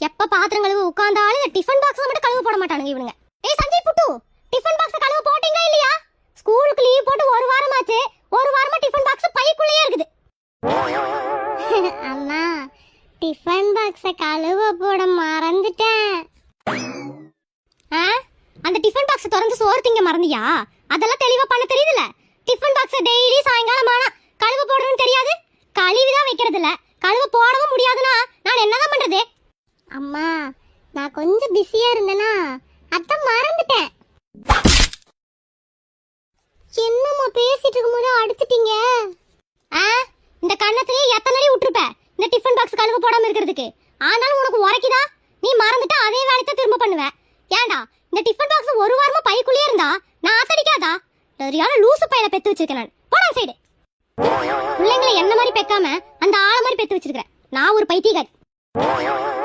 எப்ப பாத்திரம் கழுவு உட்கார்ந்தாலும் இந்த டிஃபன் பாக்ஸ்ல மட்டும் கழுவு போட மாட்டானுங்க இவனுங்க. ஏய் சஞ்சய் புட்டு, டிஃபன் பாக்ஸ் கழுவு போட்டீங்களா இல்லையா? ஸ்கூலுக்கு லீவ் போட்டு ஒரு வாரம் ஆச்சு. ஒரு வாரமா டிஃபன் பாக்ஸ் பைக்குள்ளேயே இருக்குது. அம்மா, டிஃபன் பாக்ஸ கழுவ போட மறந்துட்டேன். அந்த டிஃபன் பாக்ஸ் திறந்து சோறு திங்க மறந்தியா? அதெல்லாம் தெளிவா பண்ண தெரியுதுல. டிஃபன் பாக்ஸ் டெய்லி சாயங்காலம் ஆனா கழுவ போடுறதுன்னு தெரியாது. கழுவிதான் வைக்கிறது இல்ல. கழுவ போடவும் முடியாதுன்னா நான் என்னதான் பண்றது? அம்மா, நான் கொஞ்சம் பிஸியா இருந்தேனா அதான் மறந்துட்டேன். என்னம்மா பேசிட்டு இருக்கும்போது அடிச்சிட்டீங்க? இந்த கண்ணத்திலே எத்தனை அடி விட்டுருப்ப இந்த டிஃபன் பாக்ஸ் கழுவ போடாம இருக்கிறதுக்கு. ஆனாலும் உனக்கு உரைக்குதா? நீ மறந்துட்டா அதே வேலையை திரும்ப பண்ணுவ. ஏண்டா இந்த டிஃபன் பாக்ஸ் ஒரு வாரமா பைக்குள்ளே இருந்தா நான் அத்தடிக்காதா? சரியான லூசு பையில பெத்து வச்சிருக்கேன் நான். போடா சைடு. பிள்ளைங்களை என்ன மாதிரி பெக்காம அந்த ஆள மாதிரி பெத்து வச்சிருக்கேன். நான் ஒரு பைத்தியக்காரி.